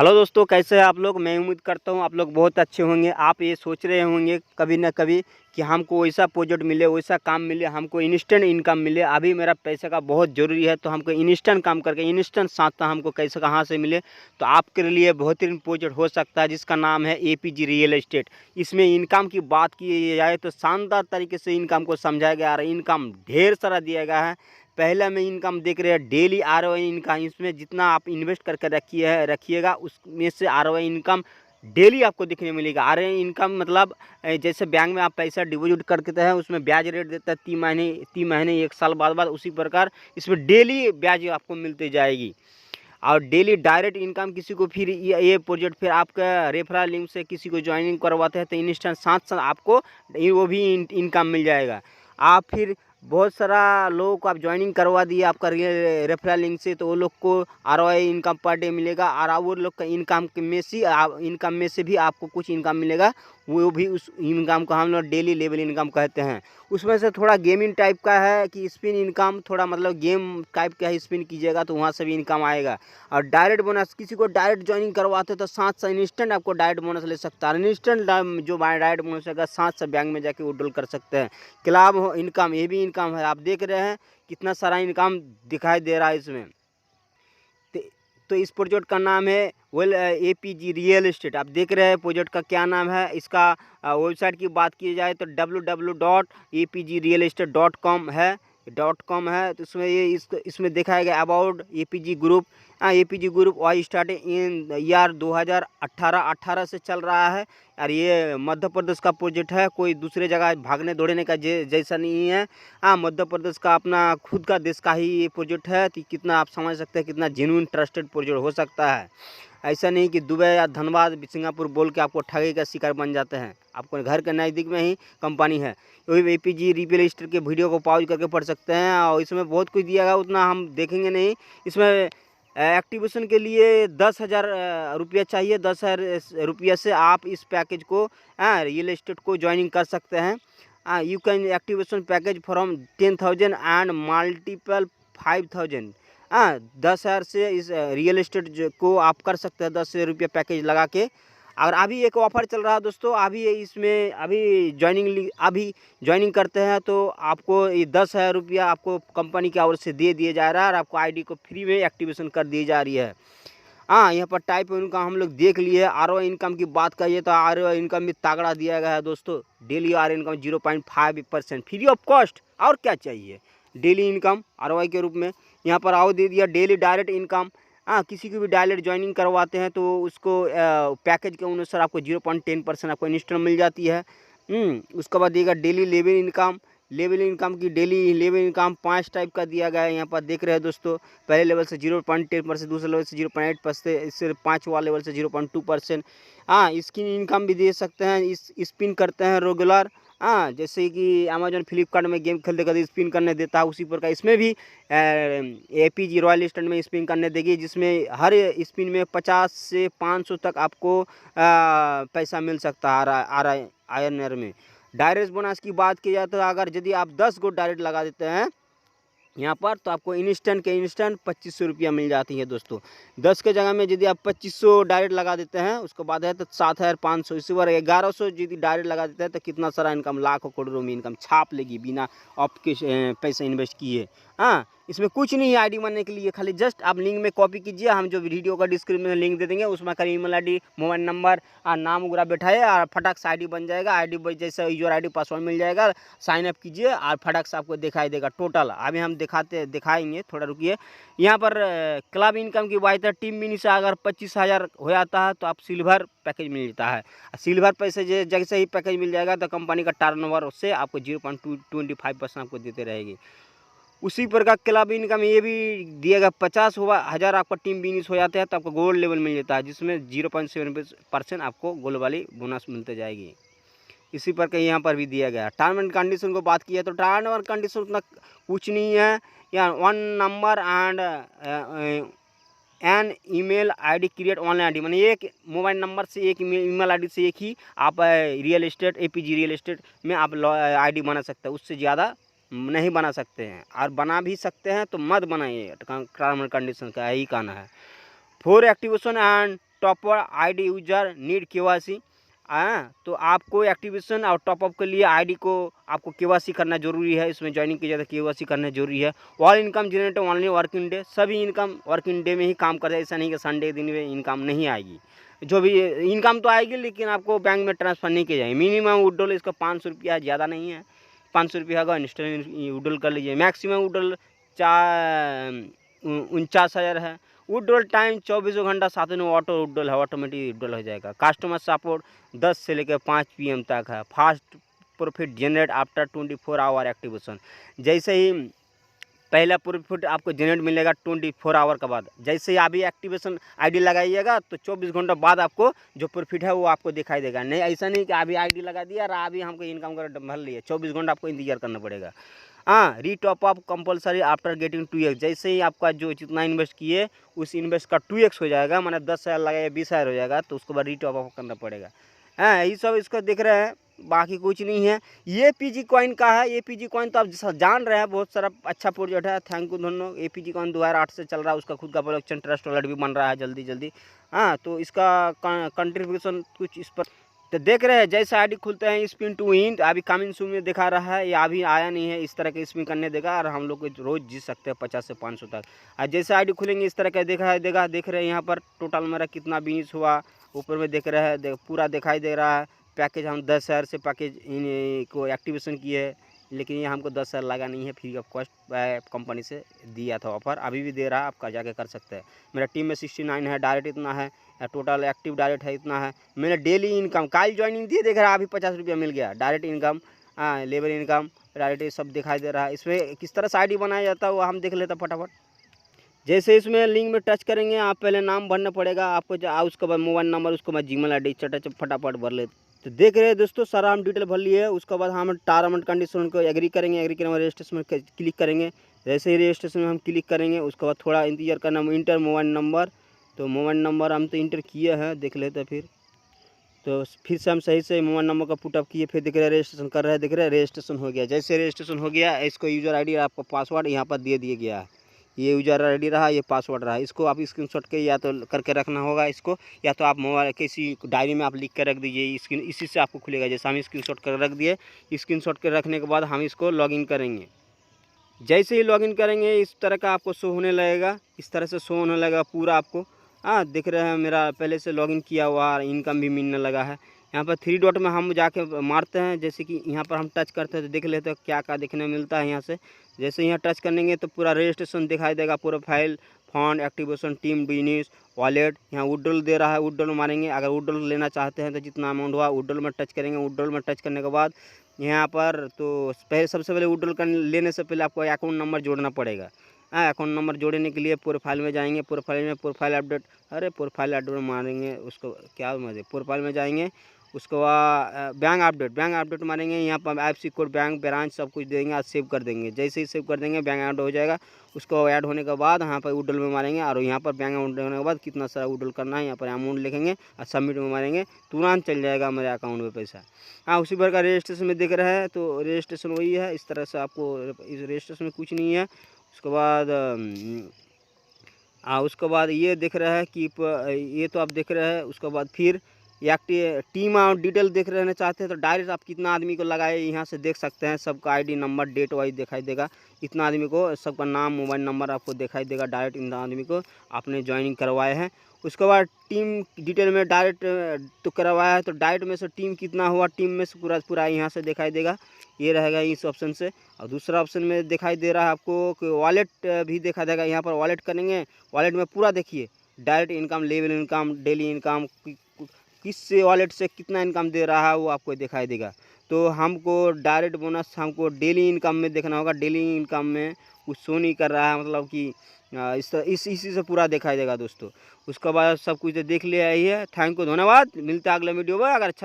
Hello दोस्तों, कैसे हैं आप लोग। मैं उम्मीद करता हूँ आप लोग बहुत अच्छे होंगे। आप ये सोच रहे होंगे कभी ना कभी कि हमको वैसा प्रोजेक्ट मिले, वैसा काम मिले, हमको इंस्टेंट इनकम मिले। अभी मेरा पैसे का बहुत ज़रूरी है, तो हमको इंस्टेंट काम करके इंस्टेंट साथ हमको कैसे कहाँ से मिले। तो आपके लिए बेहतरीन प्रोजेक्ट हो सकता है जिसका नाम है एपीजी रियल एस्टेट। इसमें इनकम की बात की जाए तो शानदार तरीके से इनकम को समझाया गया और इनकम ढेर सारा दिया गया है। पहले में इनकम देख रहे हैं डेली आरओआई इनकम। इसमें जितना आप इन्वेस्ट करके रखिएगा उसमें से आरओआई इनकम डेली आपको देखने मिलेगा। आरओआई इनकम मतलब जैसे बैंक में आप पैसा डिपॉजिट करते हैं उसमें ब्याज रेट देता है 3 महीने 1 साल बाद उसी प्रकार इसमें डेली ब्याज आपको मिलती जाएगी। और डेली डायरेक्ट इनकम किसी को फिर ये प्रोजेक्ट फिर आपका रेफरल लिंक से किसी को ज्वाइनिंग करवाते हैं तो इंस्टेंट साथ साथ आपको वो भी इनकम मिल जाएगा। आप फिर बहुत सारा लोगों को आप ज्वाइनिंग करवा दिए आपका रेफरल लिंक से, तो वो लोग को आरओआई इनकम पर डे मिलेगा और वो लोग का इनकम में से भी आपको कुछ इनकम मिलेगा। वो भी उस इनकम को हम लोग डेली लेवल इनकम कहते हैं। उसमें से थोड़ा गेमिंग टाइप का है कि स्पिन इनकम, थोड़ा मतलब गेम टाइप का है, स्पिन कीजिएगा तो वहाँ से भी इनकम आएगा। और डायरेक्ट बोनस किसी को डायरेक्ट ज्वाइनिंग करवाते तो साथ साथ इंस्टेंट आपको डायरेक्ट बोनस ले सकता है। इंस्टेंट जो डायरेक्ट बोनस है साथ साथ बैंक में जाके विड्रॉल कर सकते हैं। क्लब हो इनकम, ये भी इनकम है। आप देख रहे हैं कितना सारा इनकम दिखाई दे रहा है इसमें। तो इस प्रोजेक्ट का नाम है एपीजी रियल एस्टेट। आप देख रहे हैं प्रोजेक्ट का क्या नाम है। इसका वेबसाइट की बात की जाए तो www.apgrealestate.com है तो इसमें दिखाया गया about APG group. APG group why start in year 2018 से चल रहा है। और ये मध्य प्रदेश का प्रोजेक्ट है, कोई दूसरे जगह भागने दौड़ने का जैसा नहीं है। मध्य प्रदेश का अपना खुद का देश का ही ये प्रोजेक्ट है। तो कितना आप समझ सकते हैं कितना जेन्युइन ट्रस्टेड प्रोजेक्ट हो सकता है। ऐसा नहीं कि दुबई या धनबाद सिंगापुर बोल के आपको ठगी का शिकार बन जाते हैं। आपको घर के नज़दीक में ही कंपनी है। वही एपीजी रियल एस्टेट के वीडियो को पॉज करके पढ़ सकते हैं और इसमें बहुत कुछ दिया गया, उतना हम देखेंगे नहीं। इसमें एक्टिवेशन के लिए 10,000 रुपया चाहिए। 10,000 रुपया से आप इस पैकेज को रियल एस्टेट को ज्वाइनिंग कर सकते हैं। You can activation package from 10,000 and multiple 5,000। 10,000 से इस रियल एस्टेट को आप कर सकते हैं 10 रुपये पैकेज लगा के। और अभी एक ऑफ़र चल रहा है दोस्तों। अभी ज्वाइनिंग करते हैं तो आपको ये 10,000 रुपया आपको कंपनी की ओर से दे दिया जा रहा है और आपको आईडी को फ्री में एक्टिवेशन कर दी जा रही है। यहाँ पर टाइप इनकम हम लोग देख लिए। आरओआई इनकम की बात करिए तो आरओआई इनकम भी तगड़ा दिया गया है दोस्तों। Daily R income 0.5% free of cost. और क्या चाहिए, डेली इनकम आरओआई के रूप में। यहाँ पर आओ दे दिया डेली डायरेक्ट इनकम। किसी को भी डायरेक्ट ज्वाइनिंग करवाते हैं तो उसको पैकेज के अनुसार आपको 0.10% आपको इंस्टेंट मिल जाती है। उसके बाद देगा daily level income. Daily level income 5 type का दिया गया है। यहाँ पर देख रहे हैं दोस्तों, पहले लेवल से 0.10%, दूसरे लेवल से 0.8%, इससे 5वां लेवल से 0.2%। इसकी इनकम भी दे सकते हैं। इस स्पिन करते हैं रेगुलर। जैसे कि अमेजन फ्लिपकार्ट में गेम खेलते करते स्पिन करने देता है, उसी प्रकार इसमें भी एपीजी रॉयल एस्टेट में स्पिन करने देगी, जिसमें हर स्पिन में 50 से 500 तक आपको पैसा मिल सकता है आयनर में। डायरेक्ट बोनस की बात की जाए तो अगर यदि आप 10 गो डायरेक्ट लगा देते हैं यहाँ पर तो आपको इंस्टेंट 2500 रुपया मिल जाती है दोस्तों। 10 के जगह में यदि आप 2500 डायरेक्ट लगा देते हैं उसके बाद है तो 7,500, इसी बार 1,100 यदि डायरेक्ट लगा देते हैं तो कितना सारा इनकम, लाखों करोड़ों में इनकम छाप लेगी बिना आपके पैसे इन्वेस्ट किए। इसमें कुछ नहीं है आईडी बनने के लिए, खाली जस्ट आप लिंक में कॉपी कीजिए। हम जो वीडियो का डिस्क्रिप्शन में लिंक दे देंगे उसमें खाली ईमेल आईडी, मोबाइल नंबर और नाम वगैरह बैठाए और फटाक से आईडी बन जाएगा। आईडी जैसे यूजर आईडी पासवर्ड मिल जाएगा, साइन अप कीजिए और फटाक से आपको दिखाई देगा टोटल। अभी हम दिखाएंगे, थोड़ा रुकिए। यहाँ पर क्लब इनकम की बात है। टीम मिनी से अगर 25,000 हो जाता है तो आप सिल्वर पैकेज मिल जाता है। सिल्वर पैसे जैसे ही पैकेज मिल जाएगा तो कंपनी का टर्नओवर से आपको 0.25% आपको देते रहेगी। उसी प्रकार क्लब इनकम ये भी दिएगा। 50,000 आपका टीम बिनिस हो जाता है तो आपको गोल्ड लेवल मिल जाता है, जिसमें 0.7% आपको गोल्ड वाली बोनस मिलते जाएगी। इसी प्रकार यहाँ पर भी दिया गया। टर्म एंड कंडीशन को बात की है तो टर्म एंड कंडीशन उतना कुछ नहीं है। या 1 number and an email ID create online ID, माने एक मोबाइल नंबर से एक ईमेल आईडी से एक ही आप real estate APG real estate में आप आईडी बना सकते हैं। उससे ज़्यादा नहीं बना सकते हैं, और बना भी सकते हैं तो मत बनाइए। टर्म एंड कंडीशन का यही कहना है। For activation and topper ID user need KYC. तो आपको एक्टिवेशन और टॉपअप के लिए आईडी को आपको केवाईसी करना जरूरी है। इसमें ज्वाइनिंग की जाता है, केवाईसी करना जरूरी है। All income generate only working day, सभी इनकम वर्किंग डे में ही काम करता है। ऐसा नहीं कि संडे दिन में इनकम नहीं आएगी, जो भी इनकम तो आएगी लेकिन आपको बैंक में ट्रांसफ़र नहीं किया जाएगी। मिनिमम विड्रॉल इसका 500 रुपया, ज़्यादा नहीं है, 500 रुपया होगा। इंस्टेंट विड्रॉल कर लीजिए। मैक्सिमम विड्रॉल 49,000 है। विड्रॉल टाइम 24 घंटा 7 दिन ऑटो विड्रॉल है, ऑटोमेटिक विड्रॉल हो जाएगा। कस्टमर सपोर्ट 10 से लेकर 5 PM तक है। Fast profit generate after 24 hour activation. जैसे ही पहला प्रॉफिट आपको जनरेट मिलेगा 24 आवर के बाद, जैसे ही अभी एक्टिवेशन आईडी लगाइएगा तो 24 घंटा बाद आपको जो प्रॉफिट है वो आपको दिखाई देगा। नहीं, ऐसा नहीं कि अभी आईडी लगा दिया और अभी हमको इनकम कर भर लिया, 24 घंटा आपको इंतजार करना पड़ेगा। री top up compulsory after getting 2x। जैसे ही आपका जो जितना इन्वेस्ट किए उस इन्वेस्ट का 2x हो जाएगा, माने 10,000 लगाया 20,000 हो जाएगा, तो उसके बाद री टॉप अप करना पड़ेगा। ये सब इसको देख रहे हैं, बाकी कुछ नहीं है। ये पीजी कॉइन का है। ये पीजी कॉइन तो आप जान रहे हैं, बहुत सारा अच्छा प्रोजेक्ट है। थैंक यू दोनों। ये पीजी कॉइन 2008 से चल रहा है, उसका खुद का प्रोडक्शन ट्रस्ट वॉलेट भी बन रहा है जल्दी जल्दी। तो इसका कंट्रीब्यूशन कुछ इस पर तो देख रहे हैं। जैसे आईडी खुलते हैं स्पिन टू विन, अभी कमिंग सून में दिखा रहा है, या अभी आया नहीं है। इस तरह के स्पिन करने देगा और हम लोग रोज़ जीत सकते हैं 50 से 500 तक। और जैसे आईडी खुलेंगे इस तरह का दिखाई देगा। देख रहे हैं यहाँ पर टोटल मेरा कितना बिजनेस हुआ, ऊपर में देख रहे हैं, पूरा दिखाई दे रहा है। पैकेज हम 10,000 से पैकेज को एक्टिवेशन किए, लेकिन ये हमको 10,000 लगा नहीं है, फ्री ऑफ कॉस्ट कंपनी से दिया था ऑफर, अभी भी दे रहा है, आपका जाके कर सकते हैं। मेरा टीम में 69 है, डायरेक्ट इतना है, टोटल एक्टिव डायरेक्ट है इतना है। मैंने डेली इनकम कल ज्वाइनिंग दिए, देख रहा है अभी 50 रुपया मिल गया। Direct income, labour income, direct ये सब दिखाई दे रहा है। इसमें किस तरह से आईडी बनाया जाता है वो हम देख लेते हैं फटाफट। जैसे इसमें लिंक में टच करेंगे, आप पहले नाम भरना पड़ेगा आपको, उसके बाद मोबाइल नंबर, उसके बाद जीमेल आईडी, चट फटाफट भर लेते। तो देख रहे हैं दोस्तों, सारा हम डिटेल भर लिए। उसके बाद हम टर्म एंड कंडीशन को एग्री करेंगे। एग्री करने रजिस्ट्रेशन में क्लिक करेंगे। जैसे ही रजिस्ट्रेशन में हम क्लिक करेंगे, उसके बाद थोड़ा इंतजार करना। इंटर मोबाइल नंबर, तो मोबाइल नंबर हम तो इंटर किए हैं, देख लेते फिर। तो फिर से हम सही से मोबाइल नंबर का पुटअप किए, फिर देख रहे हैं रजिस्ट्रेशन कर रहे हैं। देख रहे हैं रजिस्ट्रेशन हो गया। जैसे रजिस्ट्रेशन हो गया, इसको यूज़र आईडी आपका पासवर्ड यहाँ पर दे दिया गया है। ये यूज़र आईडी रहा, ये पासवर्ड रहा। इसको आप स्क्रीनशॉट के या तो करके रखना होगा इसको, या तो आप मोबाइल किसी डायरी में आप लिख कर रख दीजिए। इसी से आपको खुलेगा। जैसे हम स्क्रीनशॉट कर रख दिए, स्क्रीनशॉट के रखने के बाद हम इसको लॉगिन करेंगे। जैसे ही लॉगिन करेंगे इस तरह का आपको शो होने लगेगा, इस तरह से शो होने लगेगा पूरा आपको। देख रहे हैं मेरा पहले से लॉगिन किया हुआ, इनकम भी मिलने लगा है। यहाँ पर 3 डॉट में हम जाके मारते हैं, जैसे कि यहाँ पर हम टच करते हैं तो देख लेते हैं क्या क्या देखने मिलता है यहाँ से। जैसे यहाँ टच करेंगे तो पूरा रजिस्ट्रेशन दिखाई देगा, profile, fund, activation, team, business, wallet. यहाँ विड्रॉल दे रहा है, विड्रॉल मारेंगे। अगर विड्रॉल लेना चाहते हैं तो जितना अमाउंट हुआ विड्रॉल में टच करेंगे। विड्रॉल में टच करने के बाद यहाँ पर तो सबसे पहले विड्रॉल लेने से पहले आपको अकाउंट नंबर जोड़ना पड़ेगा। अकाउंट नंबर जोड़ने के लिए प्रोफाइल में जाएंगे। प्रोफाइल में प्रोफाइल अपडेट, प्रोफाइल अपडेट मारेंगे, उसको क्या मारे, प्रोफाइल में जाएंगे। उसके बाद बैंक अपडेट मारेंगे। यहाँ पर IFSC कोड, बैंक ब्रांच सब कुछ देंगे और सेव कर देंगे। जैसे ही सेव कर देंगे बैंक ऐड हो जाएगा। उसको ऐड होने के बाद यहाँ पर विड्रॉल में मारेंगे, और यहाँ पर बैंक अमाउंट होने के बाद कितना सारा विड्रॉल करना है यहाँ पर अमाउंट लिखेंगे और सबमिट में मारेंगे, तुरंत चल जाएगा मेरे अकाउंट में पैसा। उसी भर का रजिस्ट्रेशन में दिख रहा है, तो रजिस्ट्रेशन वही है। इस तरह से आपको इस रजिस्ट्रेशन में कुछ नहीं है। उसके बाद ये दिख रहा है कि ये तो आप देख रहे हैं। उसके बाद फिर टीम और डिटेल देख रहना चाहते हैं तो डायरेक्ट आप कितना आदमी को लगाए यहाँ से देख सकते हैं। सबका आईडी नंबर, डेट वाइज दिखाई देगा, इतना आदमी को, सबका नाम, मोबाइल नंबर आपको दिखाई देगा। डायरेक्ट इन आदमी को आपने ज्वाइनिंग करवाए हैं। उसके बाद टीम डिटेल में डायरेक्ट तो करवाया है, तो डायरेक्ट में से टीम कितना हुआ, टीम में से पूरा यहाँ से दिखाई देगा। ये रहेगा इस ऑप्शन से। और दूसरा ऑप्शन में दिखाई दे रहा है आपको कि वॉलेट भी दिखा देगा। यहाँ पर वॉलेट करेंगे, वॉलेट में पूरा देखिए direct income, level income, daily income, किस वॉलेट से कितना इनकम दे रहा है वो आपको दिखाई देगा। तो हमको डायरेक्ट बोनस हमको डेली इनकम में देखना होगा। डेली इनकम में कुछ शो नहीं कर रहा है, मतलब कि इसी से पूरा दिखाई देगा दोस्तों। उसके बाद सब कुछ देख लिया है। थैंक यू, धन्यवाद। मिलता है अगले वीडियो में। अगर अच्छा